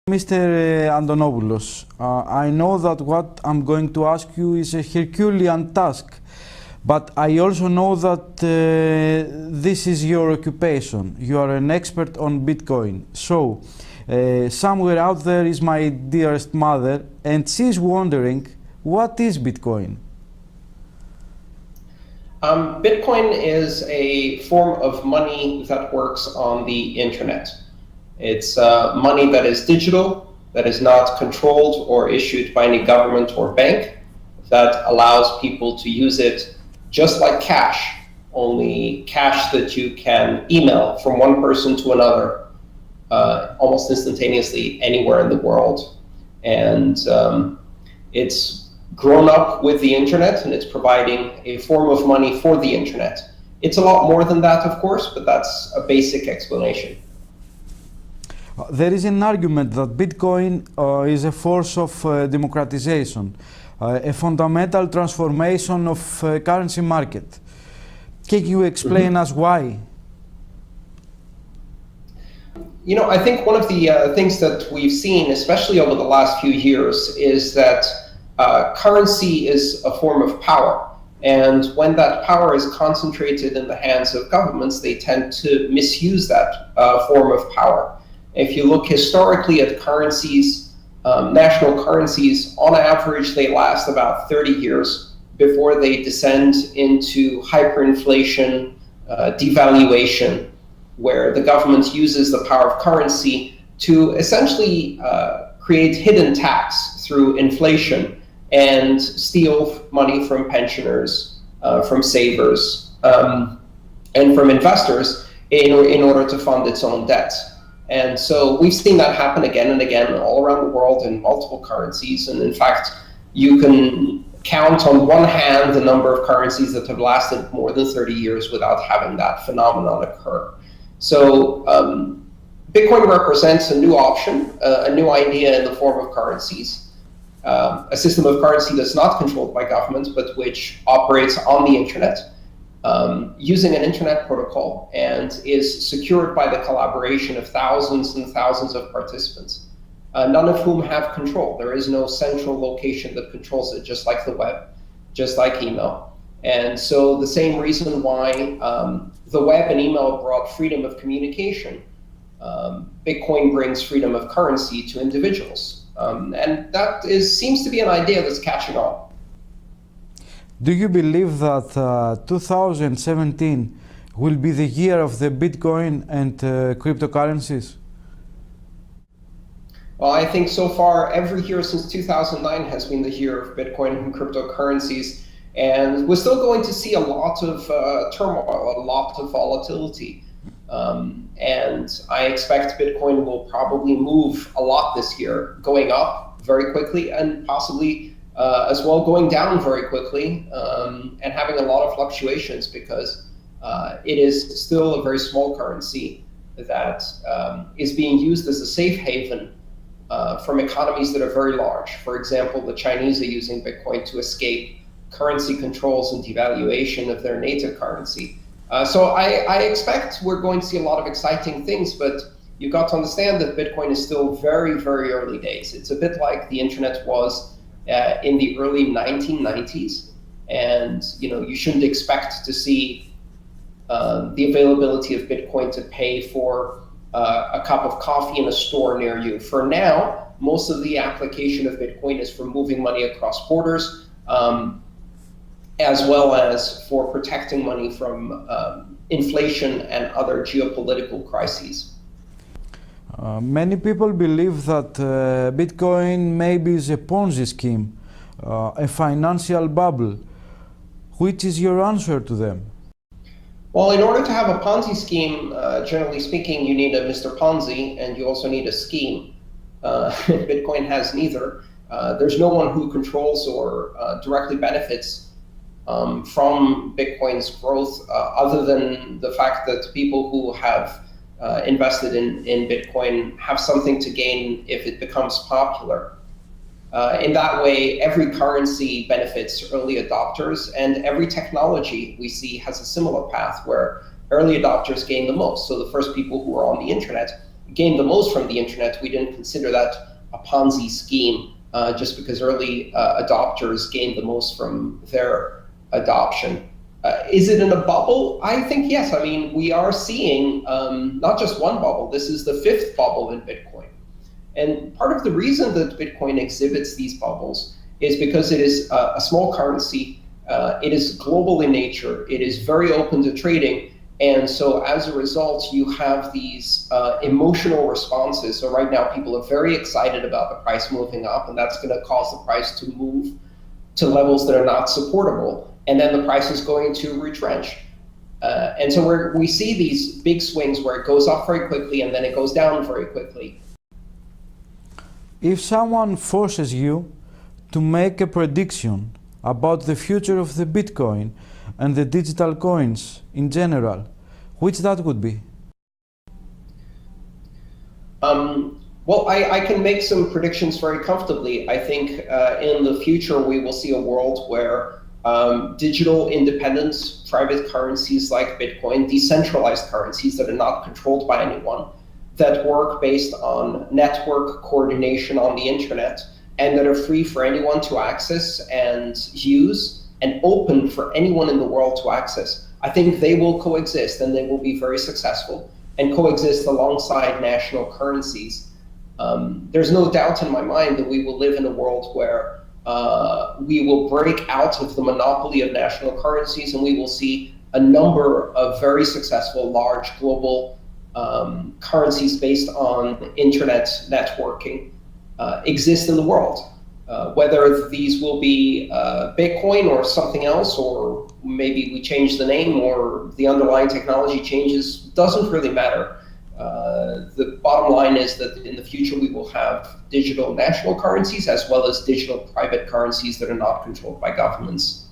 Mr. Antonopoulos, I know that what I'm going to ask you is a Herculean task, but I also know that this is your occupation. You are an expert on Bitcoin. So, somewhere out there is my dearest mother, and she's wondering, what is Bitcoin? Bitcoin is a form of money that works on the internet. It's money that is digital, that is not controlled or issued by any government or bank, that allows people to use it just like cash, only cash that you can email from one person to another almost instantaneously anywhere in the world. And it's grown up with the internet, and it's providing a form of money for the internet. It's a lot more than that, of course, but that's a basic explanation. There is an argument that Bitcoin is a force of democratization, a fundamental transformation of currency market. Can you explain us why? You know, I think one of the things that we've seen, especially over the last few years, is that currency is a form of power. And when that power is concentrated in the hands of governments, they tend to misuse that form of power. If you look historically at currencies, national currencies, on average, they last about 30 years before they descend into hyperinflation, devaluation, where the government uses the power of currency to essentially create hidden tax through inflation and steal money from pensioners, from savers, and from investors in order to fund its own debt. And so we've seen that happen again and again all around the world in multiple currencies. And in fact, you can count on one hand the number of currencies that have lasted more than 30 years without having that phenomenon occur. So Bitcoin represents a new option, a new idea in the form of currencies, a system of currency that's not controlled by governments, but which operates on the internet, using an internet protocol, and is secured by the collaboration of thousands and thousands of participants, none of whom have control. There is no central location that controls it, just like the web, just like email. And so the same reason why the web and email brought freedom of communication, Bitcoin brings freedom of currency to individuals. And that seems to be an idea that's catching on. Do you believe that 2017 will be the year of the Bitcoin and cryptocurrencies? Well, I think so far every year since 2009 has been the year of Bitcoin and cryptocurrencies. And we're still going to see a lot of turmoil, a lot of volatility. And I expect Bitcoin will probably move a lot this year, going up very quickly and possibly as well going down very quickly, and having a lot of fluctuations, because it is still a very small currency that is being used as a safe haven from economies that are very large. For example, the Chinese are using Bitcoin to escape currency controls and devaluation of their native currency. So I expect we're going to see a lot of exciting things, but you've got to understand that Bitcoin is still very, very early days. It's a bit like the internet was in the early 1990s, and you shouldn't expect to see the availability of Bitcoin to pay for a cup of coffee in a store near you. For now, most of the application of Bitcoin is for moving money across borders, as well as for protecting money from inflation and other geopolitical crises. Many people believe that Bitcoin maybe is a Ponzi scheme, a financial bubble. Which is your answer to them? Well, in order to have a Ponzi scheme, generally speaking, you need a Mr. Ponzi, and you also need a scheme. Bitcoin has neither. There's no one who controls or directly benefits from Bitcoin's growth, other than the fact that people who have invested in Bitcoin have something to gain if it becomes popular. In that way, every currency benefits early adopters, and every technology we see has a similar path where early adopters gain the most. So the first people who are on the internet gained the most from the internet, we didn't consider that a Ponzi scheme just because early adopters gained the most from their adoption. Is it in a bubble? I think yes. I mean, we are seeing not just one bubble. This is the fifth bubble in Bitcoin. And part of the reason that Bitcoin exhibits these bubbles is because it is a small currency. It is global in nature. It is very open to trading. And so as a result, you have these emotional responses. So right now, people are very excited about the price moving up, and that's going to cause the price to move to levels that are not supportable. And then the price is going to retrench. And so we see these big swings where it goes up very quickly and then it goes down very quickly. If someone forces you to make a prediction about the future of the Bitcoin and the digital coins in general, which that would be? Well, I can make some predictions very comfortably. I think in the future we will see a world where digital independent private currencies like Bitcoin, decentralized currencies that are not controlled by anyone, that work based on network coordination on the internet, and that are free for anyone to access and use, and open for anyone in the world to access. I think they will coexist, and they will be very successful, and coexist alongside national currencies. There's no doubt in my mind that we will live in a world where we will break out of the monopoly of national currencies, and we will see a number of very successful large global currencies based on internet networking exist in the world. Whether these will be Bitcoin or something else, or maybe we change the name or the underlying technology changes, doesn't really matter. The bottom line is that in the future we will have digital national currencies as well as digital private currencies that are not controlled by governments.